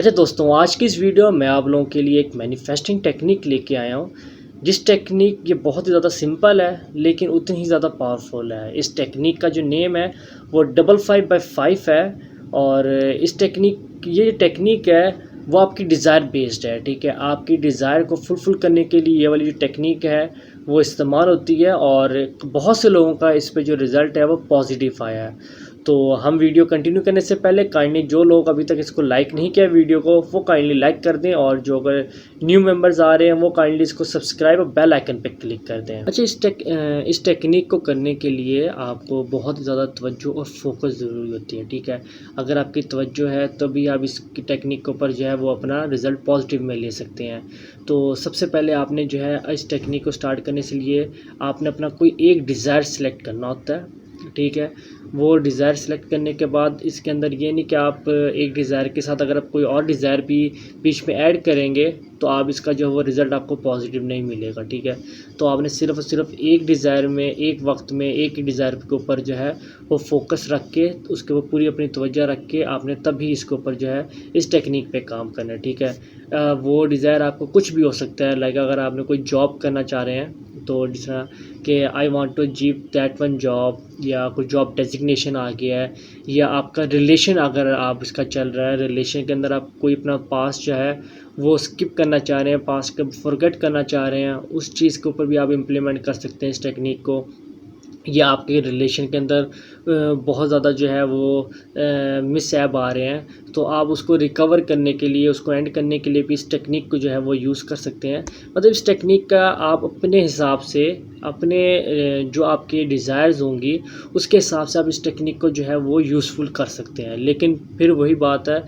अच्छा दोस्तों, आज की इस वीडियो में आप लोगों के लिए एक मैनिफेस्टिंग टेक्निक लेके आया हूँ। जिस टेक्निक ये बहुत ही ज़्यादा सिंपल है लेकिन उतनी ही ज़्यादा पावरफुल है। इस टेक्निक का जो नेम है वो 555 है। और इस टेक्निक ये टेक्निक है वो आपकी डिज़ायर बेस्ड है। ठीक है, आपकी डिज़ायर को फुलफ़िल करने के लिए ये वाली जो टेक्निक है वो इस्तेमाल होती है और बहुत से लोगों का इस पे जो रिज़ल्ट है वो पॉजिटिव आया है। तो हम वीडियो कंटिन्यू करने से पहले काइंडली जो लोग अभी तक इसको लाइक नहीं किया वीडियो को वो काइंडली लाइक कर दें, और जो अगर न्यू मेंबर्स आ रहे हैं वो काइंडली इसको सब्सक्राइब और बेल आइकन पे क्लिक कर दें। अच्छा, इस टेक्निक को करने के लिए आपको बहुत ही ज़्यादा तवज्जो और फोकस ज़रूरी होती है। ठीक है, अगर आपकी तवज्जो है तभी आप इस टेक्निक के ऊपर जो है वो अपना रिज़ल्ट पॉजिटिव में ले सकते हैं। तो सबसे पहले आपने जो है इस टेक्निक को स्टार्ट करने से लिए आपने अपना कोई एक डिज़ायर सेलेक्ट करना होता है। ठीक है, वो डिज़ायर सेलेक्ट करने के बाद इसके अंदर ये नहीं कि आप एक डिज़ायर के साथ अगर आप कोई और डिज़ायर भी बीच में ऐड करेंगे तो आप इसका जो है वो रिज़ल्ट आपको पॉजिटिव नहीं मिलेगा। ठीक है, तो आपने सिर्फ़ और सिर्फ एक डिज़ायर में एक वक्त में एक ही डिज़ायर के ऊपर जो है वो फोकस रख के उसके ऊपर पूरी अपनी तवज्जो रख के आपने तभी इसके ऊपर जो है इस टेक्निक पे काम करना है। ठीक है, वो डिज़ायर आपको कुछ भी हो सकता है। लाइक अगर आपने कोई जॉब करना चाह रहे हैं तो जिस तरह कि I want to achieve that one job, या कोई जॉब डेजिग्नेशन आ गया है, या आपका रिलेशन अगर आप इसका चल रहा है, रिलेशन के अंदर आप कोई अपना पास्ट जो है वो स्किप करना चाह रहे हैं, पास्ट को फॉरगेट करना चाह रहे हैं, उस चीज़ के ऊपर भी आप इम्प्लीमेंट कर सकते हैं इस टेक्निक को। या आपके रिलेशन के अंदर बहुत ज़्यादा जो है वो मिसहैप आ रहे हैं तो आप उसको रिकवर करने के लिए, उसको एंड करने के लिए भी इस टेक्निक को जो है वो यूज़ कर सकते हैं। मतलब इस टेक्निक का आप अपने हिसाब से अपने जो आपके डिज़ायर्स होंगी उसके हिसाब से आप इस टेक्निक को जो है वो यूज़फुल कर सकते हैं। लेकिन फिर वही बात है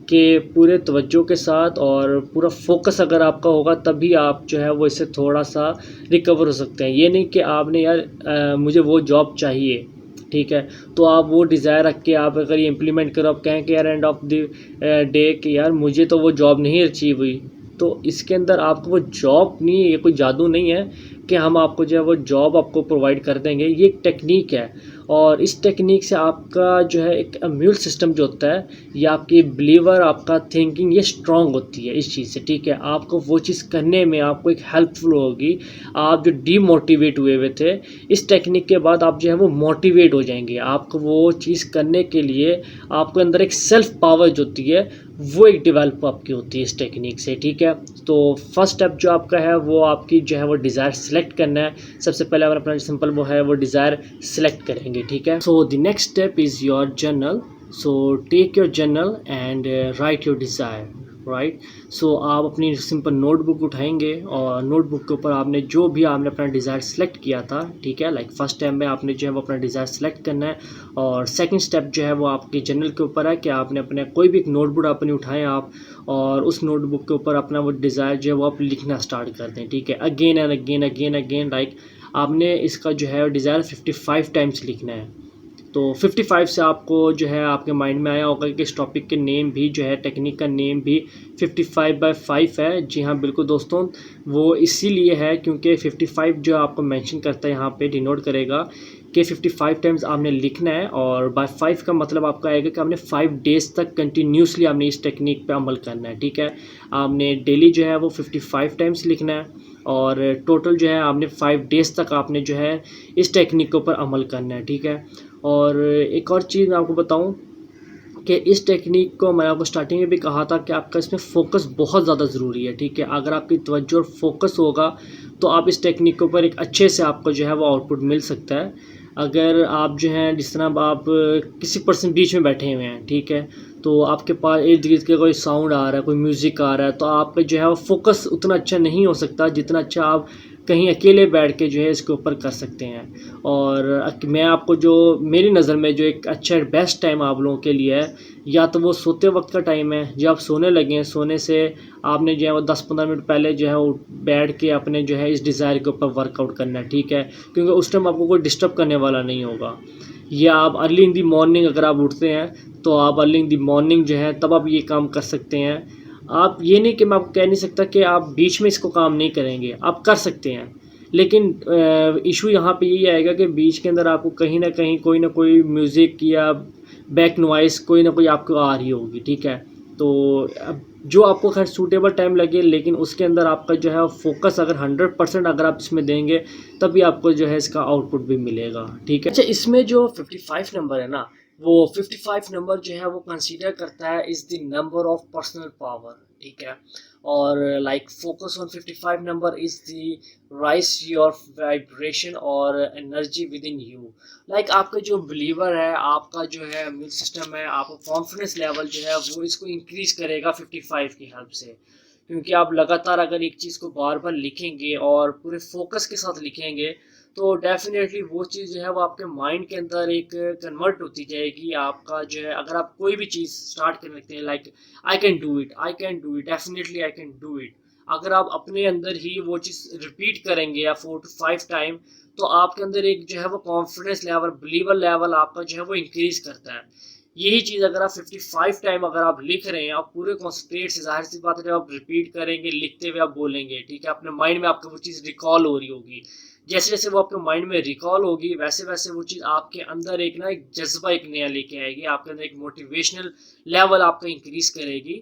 कि पूरे तवज्जो के साथ और पूरा फोकस अगर आपका होगा तभी आप जो है वो इससे थोड़ा-सा रिकवर हो सकते हैं। ये नहीं कि आपने यार मुझे वो जॉब चाहिए, ठीक है, तो आप वो डिज़ायर रख के आप अगर ये इम्प्लीमेंट करो, आप कहें कि यार एंड ऑफ द डे कि यार मुझे तो वो जॉब नहीं अचीव हुई, तो इसके अंदर आपको वो जॉब नहीं है, ये कोई जादू नहीं है कि हम आपको जो है वो जॉब आपको प्रोवाइड कर देंगे। ये एक टेक्निक है और इस टेक्निक से आपका जो है एक इम्यून सिस्टम जो होता है या आपकी बिलीवर, आपका थिंकिंग ये स्ट्रांग होती है इस चीज़ से। ठीक है, आपको वो चीज़ करने में आपको एक हेल्पफुल होगी। आप जो डीमोटिवेट हुए हुए थे, इस टेक्निक के बाद आप जो है वो मोटिवेट हो जाएंगे। आपको वो चीज़ करने के लिए आपके अंदर एक सेल्फ पावर जो होती है वो एक डेवलप आपकी होती है इस टेक्निक से। ठीक है, तो फर्स्ट स्टेप जो आपका है वो आपकी जो है वो डिज़ायर सेलेक्ट करना है। सबसे पहले आप अपना सिंपल वो है वो डिज़ायर सेलेक्ट करेंगे। ठीक है, so the next step is your journal. So take your journal and write your desire. Right, so आप अपनी सिंपल नोटबुक उठाएंगे और नोटबुक के ऊपर आपने जो भी आपने अपना डिज़ायर सेलेक्ट किया था, ठीक है, लाइक फर्स्ट टाइम में आपने जो है वो अपना डिज़ायर सेलेक्ट करना है। और सेकंड स्टेप जो है वो आपके जर्नल के ऊपर है कि आपने अपने कोई भी एक नोटबुक अपनी उठाएं आप, और उस नोटबुक के ऊपर अपना वो डिज़ायर जो है वो आप लिखना स्टार्ट कर दें। ठीक है, again and again again again, like आपने इसका जो है डिज़ायर 55 टाइम्स लिखना है। तो 55 से आपको जो है आपके माइंड में आया होगा कि इस टॉपिक के नेम भी जो है, टेक्निक का नेम भी 55/5 है। जी हाँ, बिल्कुल दोस्तों, वो इसीलिए है क्योंकि 55 जो आपको मेंशन करता है यहाँ पे डिनोट करेगा कि 55 टाइम्स आपने लिखना है। और बाय 5 का मतलब आपका आएगा कि आपने 5 डेज़ तक कंटिन्यूसली आपने इस टेक्निक पे अमल करना है। ठीक है, आपने डेली जो है वो 55 टाइम्स लिखना है और टोटल जो है आपने 5 डेज़ तक आपने जो है इस टेक्निक के ऊपर अमल करना है। ठीक है, और एक और चीज़ मैं आपको बताऊं कि इस टेक्निक को मैं आपको स्टार्टिंग में भी कहा था कि आपका इसमें फ़ोकस बहुत ज़्यादा ज़रूरी है। ठीक है, अगर आपकी तवज्जो और फोकस होगा तो आप इस टेक्निक के ऊपर एक अच्छे से आपको जो है वो आउटपुट मिल सकता है। अगर आप जो हैं जिस तरह आप किसी पर्सन बीच में बैठे हुए हैं, ठीक है, तो आपके पास इर्द गिर्द के कोई साउंड आ रहा है, कोई म्यूज़िक आ रहा है, तो आपका जो है वो फोकस उतना अच्छा नहीं हो सकता जितना अच्छा आप कहीं अकेले बैठ के जो है इसके ऊपर कर सकते हैं। और मैं आपको जो मेरी नज़र में जो एक अच्छा बेस्ट टाइम आप लोगों के लिए है, या तो वो सोते वक्त का टाइम है, जब आप सोने लगे हैं, सोने से आपने जो है वो 10-15 मिनट पहले जो है वो बैठ के अपने जो है इस डिज़ायर के ऊपर वर्कआउट करना है। ठीक है, क्योंकि उस टाइम आपको कोई डिस्टर्ब करने वाला नहीं होगा। या आप अर्ली इन दी मॉर्निंग अगर आप उठते हैं तो आप अर्ली इन दी मॉर्निंग जो है तब आप ये काम कर सकते हैं। आप ये नहीं कि मैं आपको कह नहीं सकता कि आप बीच में इसको काम नहीं करेंगे, आप कर सकते हैं, लेकिन इशू यहाँ पे यही आएगा कि बीच के अंदर आपको कहीं ना कहीं कोई ना कोई म्यूज़िक या बैक नॉइस कोई ना कोई आपको आ रही होगी। ठीक है, तो अब जो आपको खैर सूटेबल टाइम लगे, लेकिन उसके अंदर आपका जो है फोकस अगर 100% अगर आप इसमें देंगे तभी आपको जो है इसका आउटपुट भी मिलेगा, ठीक है। अच्छा, इसमें जो 55 नंबर है ना, वो 55 नंबर जो है वो कंसीडर करता है is the number of personal power, ठीक है। और like focus on 55 number is the rise your vibration और energy within you. Like आपका जो बिलीवर है, आपका जो है इम्यून सिस्टम है, आपका कॉन्फिडेंस लेवल जो है वो इसको इंक्रीज करेगा 55 की हेल्प से। क्योंकि आप लगातार अगर एक चीज़ को बार बार लिखेंगे और पूरे फोकस के साथ लिखेंगे तो डेफिनेटली वो चीज़ जो है वो आपके माइंड के अंदर एक कन्वर्ट होती जाएगी। आपका जो है अगर आप कोई भी चीज़ स्टार्ट कर लेते हैं, like I can do it, I can do it, definitely I can do it, अगर आप अपने अंदर ही वो चीज़ रिपीट करेंगे या 4 to 5 टाइम, तो आपके अंदर एक जो है वो कॉन्फिडेंस लेवल, बिलीवर लेवल आपका जो है वो इंक्रीज करता है। यही चीज़ अगर आप 55 टाइम अगर आप लिख रहे हैं, आप पूरे कॉन्सेंट्रेट से, जाहिर सी बात है जब आप रिपीट करेंगे, लिखते हुए आप बोलेंगे, ठीक है, अपने माइंड में आपको वो चीज़ रिकॉल हो रही होगी। जैसे जैसे वो आपके माइंड में रिकॉल होगी, वैसे वैसे वो चीज़ आपके अंदर एक ना एक जज्बा एक नया लेके आएगी, आपके अंदर एक मोटिवेशनल लेवल आपका इंक्रीज करेगी।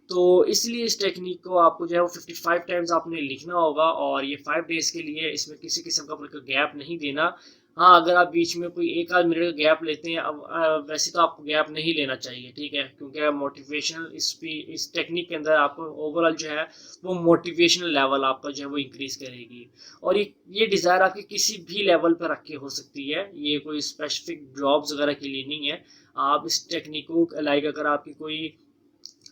तो इसलिए इस टेक्निक को आपको जो है वो 55 टाइम्स आपने लिखना होगा, और ये 5 डेज़ के लिए इसमें किसी किस्म का कोई गैप नहीं देना। हाँ, अगर आप बीच में कोई एक आध मिनट का गैप लेते हैं, अब वैसे तो आपको गैप नहीं लेना चाहिए, ठीक है, क्योंकि मोटिवेशनल इस टेक्निक के अंदर आपको ओवरऑल जो है वो मोटिवेशनल लेवल आपका जो है वो इंक्रीज़ करेगी। और ये डिज़ायर आपकी किसी भी लेवल पर रख के हो सकती है, ये कोई स्पेसिफिक जॉब्स वगैरह के लिए नहीं है। आप इस टेक्निक को लाइक अगर आपकी कोई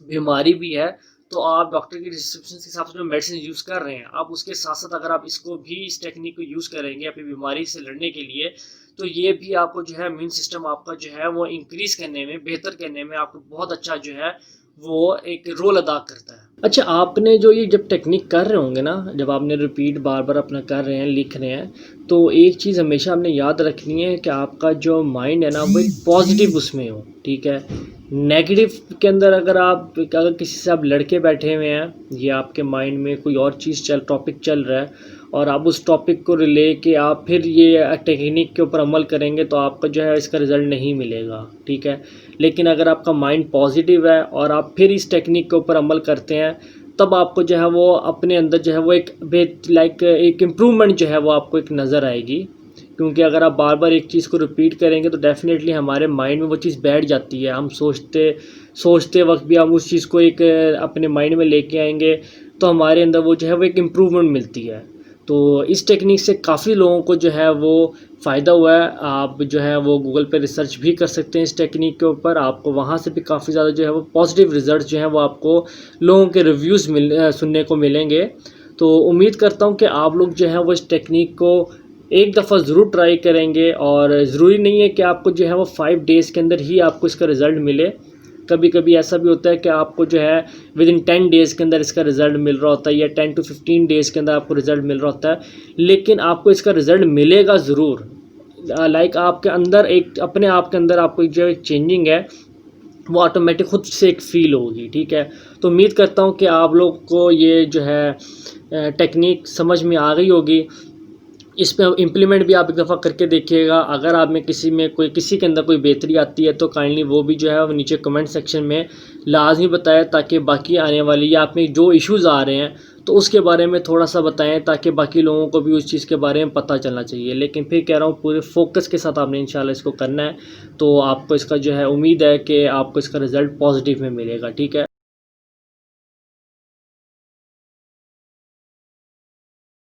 बीमारी भी है तो आप डॉक्टर की डिस्क्रिप्शन के हिसाब से जो मेडिसिन यूज़ कर रहे हैं, आप उसके साथ साथ अगर आप इसको भी, इस टेक्निक को यूज़ करेंगे अपनी बीमारी से लड़ने के लिए, तो ये भी आपको जो है इम्यून सिस्टम आपका जो है वो इंक्रीज़ करने में, बेहतर करने में आपको बहुत अच्छा जो है वो एक रोल अदा करता है। अच्छा, आपने जो ये जब टेक्निक कर रहे होंगे ना, जब आपने रिपीट बार बार अपना कर रहे हैं, लिख रहे हैं, तो एक चीज़ हमेशा हमने याद रखनी है कि आपका जो माइंड है ना वो एक पॉजिटिव उसमें हो, ठीक है। नेगेटिव के अंदर अगर किसी से आप लड़के बैठे हुए हैं, ये आपके माइंड में कोई और चीज़ टॉपिक चल रहा है, और आप उस टॉपिक को रिले के आप फिर ये टेक्निक के ऊपर अमल करेंगे, तो आपका जो है इसका रिज़ल्ट नहीं मिलेगा, ठीक है। लेकिन अगर आपका माइंड पॉजिटिव है और आप फिर इस टेक्निक के ऊपर अमल करते हैं, तब आपको जो है वो अपने अंदर जो है वो एक इम्प्रूवमेंट जो है वो आपको एक नज़र आएगी। क्योंकि अगर आप बार बार एक चीज़ को रिपीट करेंगे तो डेफ़िनेटली हमारे माइंड में वो चीज़ बैठ जाती है। हम सोचते वक्त भी हम उस चीज़ को एक अपने माइंड में लेके आएंगे, तो हमारे अंदर वो जो है वो एक इम्प्रूवमेंट मिलती है। तो इस टेक्निक से काफ़ी लोगों को जो है वो फ़ायदा हुआ है। आप जो है वो गूगल पे रिसर्च भी कर सकते हैं इस टेक्निक के ऊपर, आपको वहाँ से भी काफ़ी ज़्यादा जो है वो पॉजिटिव रिज़ल्ट जो है वो आपको लोगों के रिव्यूज़ सुनने को मिलेंगे। तो उम्मीद करता हूँ कि आप लोग जो है वो इस टेक्निक को एक दफ़ा ज़रूर ट्राई करेंगे, और ज़रूरी नहीं है कि आपको जो है वो 5 डेज़ के अंदर ही आपको इसका रिज़ल्ट मिले। कभी कभी ऐसा भी होता है कि आपको जो है विद इन 10 डेज़ के अंदर इसका रिज़ल्ट मिल रहा होता है, या 10 to 15 डेज़ के अंदर आपको रिज़ल्ट मिल रहा होता है, लेकिन आपको इसका रिज़ल्ट मिलेगा ज़रूर। लाइक आपके अंदर एक अपने आप के अंदर आपको जो एक चेंजिंग है वो ऑटोमेटिक खुद से एक फ़ील होगी, ठीक है। तो उम्मीद करता हूँ कि आप लोग को ये जो है टेक्निक समझ में आ गई होगी। इस पे इम्प्लीमेंट भी आप एक दफ़ा करके देखिएगा। अगर आप में किसी के अंदर कोई बेहतरी आती है तो काइंडली वो भी जो है वो नीचे कमेंट सेक्शन में लाजमी बताएं, ताकि बाकी आने वाली या आप में जो इश्यूज़ आ रहे हैं तो उसके बारे में थोड़ा सा बताएं, ताकि बाकी लोगों को भी उस चीज़ के बारे में पता चलना चाहिए। लेकिन फिर कह रहा हूँ, पूरे फोकस के साथ आपने इंशाल्लाह इसको करना है, तो आपको इसका जो है उम्मीद है कि आपको इसका रिज़ल्ट पॉजिटिव में मिलेगा, ठीक है।